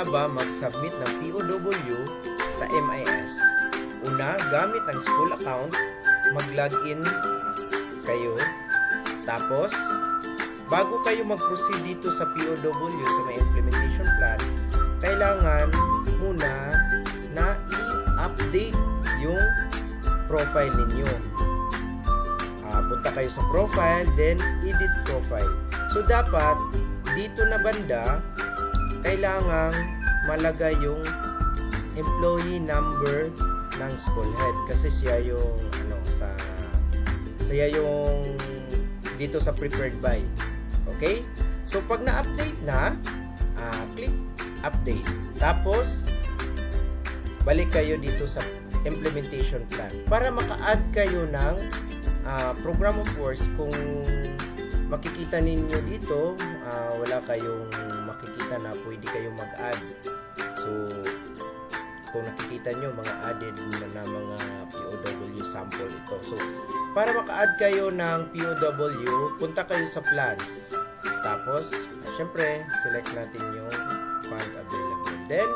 nga ba mag-submit ng POW sa MIS? Una, gamit ang school account, mag-login kayo. Tapos, bago kayo mag-proceed dito sa POW sa may implementation plan, kailangan muna na i-update yung profile ninyo. Punta kayo sa profile, then edit profile. So, dapat dito na banda, kailangang malagay yung employee number ng school head kasi siya yung siya yung dito sa preferred by. Okay? So, pag na-update na, click update. Tapos, balik kayo dito sa implementation plan para maka-add kayo ng program of works. Kung makikita ninyo dito, wala kayong makikita na pwede kayong mag-add. So, kung nakikita nyo, mga added na mga POW sample ito. So, para maka-add kayo ng POW, punta kayo sa plans. Tapos, syempre, select natin yung fund available. Then,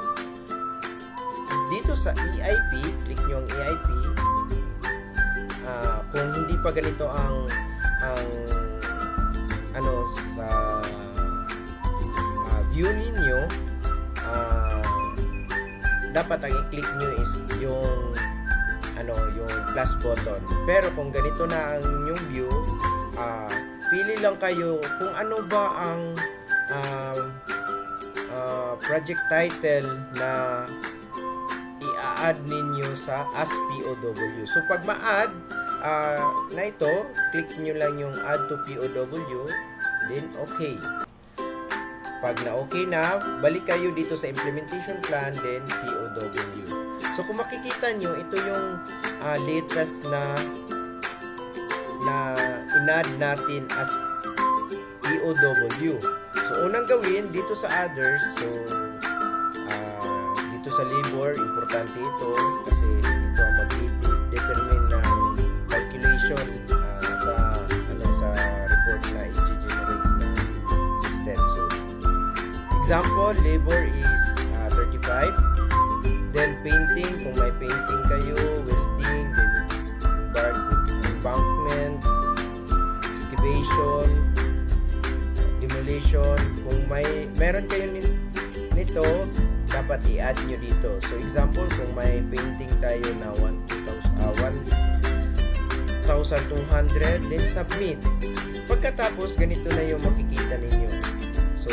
dito sa EIP, click nyo ang EIP. Kung hindi pa ganito ang sa view ninyo, dapat ang i-click nyo is yung plus button. Pero kung ganito na ang yung view, pili lang kayo kung ano ba ang project title na i-add ninyo sa as POW. So pag ma-add na ito, click nyo lang yung add to POW, then okay. Pag na okay na, balik kayo dito sa implementation plan, then POW. So kung makikita nyo, ito yung latest na in-add natin as POW. So unang gawin dito sa others, so dito sa labor, importante ito kasi ito ang mag-determine ng calculation sa report na i-generate ng system. So example, labor is 35. Then painting, kung may painting kayo, welding, then embankment, excavation, demolition. Kung meron kayo nito, dapat i-add nyo dito. So example, kung may painting tayo na 1,200, then submit. Pagkatapos, ganito na yung makikita ninyo. So,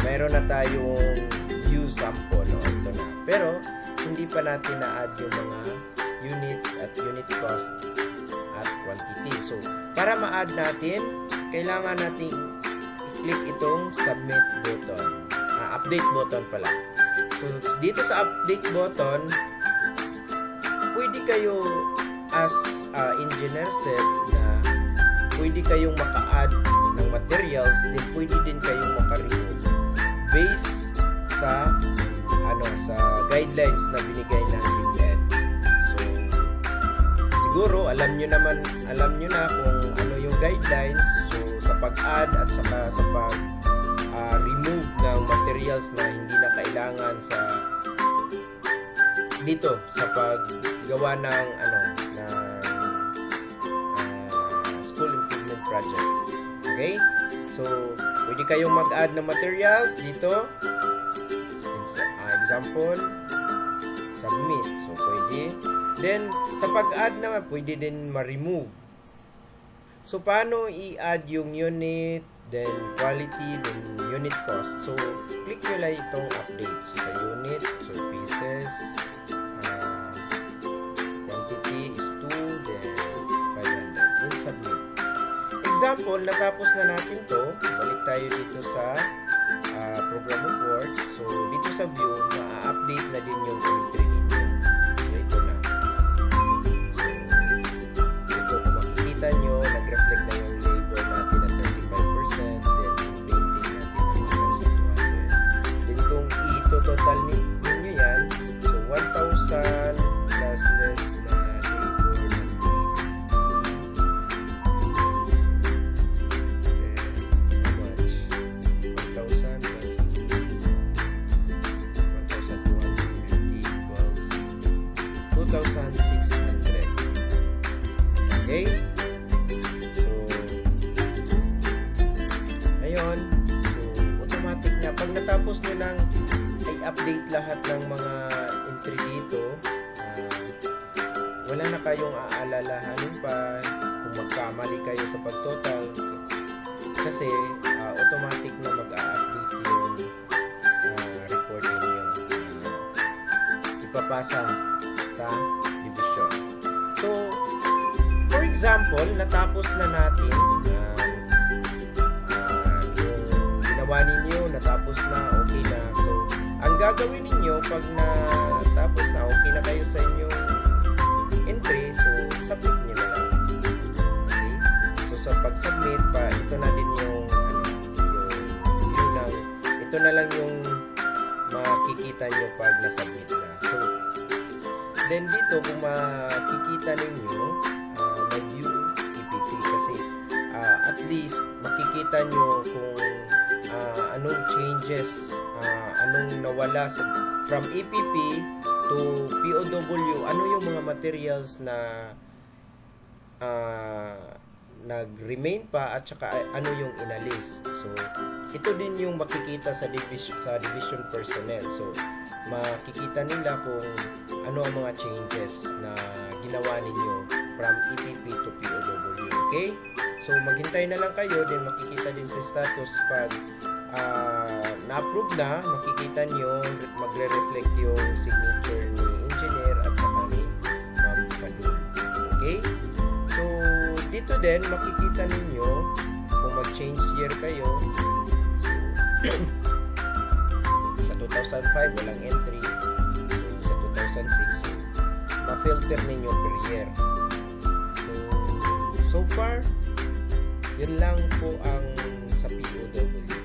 meron na tayong view sample. Ito na. Pero, hindi pa natin na-add yung mga unit at unit cost at quantity. So, para ma-add natin, kailangan natin i-click itong submit button. Update button pala. So, dito sa update button, pwede kayo as engineer set na pwede kayong maka-add ng materials, then pwede din kayong maka-remove based sa guidelines na binigay ng DepEd. So, siguro alam nyo na kung ano yung guidelines. So, sa pag-add at saka sa pag-remove ng materials na hindi na kailangan dito sa paggawa ng school improvement project. Okay? So, pwede kayong mag-add ng materials dito. Example, submit. So, pwede. Then, sa pag-add naman, pwede din ma-remove. So, paano i-add yung unit, then quality, then unit cost? So, click nyo lang itong update. So, sa unit, so pieces, quantity is 2, then 500. Then, submit. Example, natapos na natin to. Balik tayo dito sa program of works. So, dito sa view, ma-update na din yung entry ninyo. So, ito na. So, dito kung makikita nyo, nag-reflect na yung labor natin na 35%, then yung painting natin na 1,200. Then, kung i-total ninyo yan, so 1,000 plus less na labor na 50. Okay? So, ayun. So, automatic na. Pag natapos nyo nang i-update lahat ng mga entry dito, wala na kayong aalalahanin pa kung magkamali kayo sa pagtotal kasi automatic na mag-a-update yung report ninyo. Ipapasa sa division. So, for example, natapos na natin yung ginawa ninyo, natapos na, okay na. So, ang gagawin ninyo pag natapos na, okay na kayo sa inyong entry, so submit nyo na lang. Okay? So, sa pag-submit pa, ito na din yung view ng, ito na lang yung makikita nyo pag na-submit na. So, then dito kung makikita ninyo may view EPP kasi at least makikita nyo kung anong changes, anong nawala from EPP to POW, ano yung mga materials na nag-remain pa at saka ano yung inalis. So, ito din yung makikita sa division personnel. So, makikita nila kung ano ang mga changes na ginawa ninyo from EPP to POW. Okay? So, maghintay na lang kayo, then makikita din sa status pag na-approve na, makikita nyo, magre-reflect yung signature ni engineer at saka ni Ma'am Padul. Okay? So, dito din, makikita ninyo kung mag-change year kayo. Sa 2005, walang entry. So, sa 2006, ma-filter ninyo per year. So far, yun lang po ang sa POW.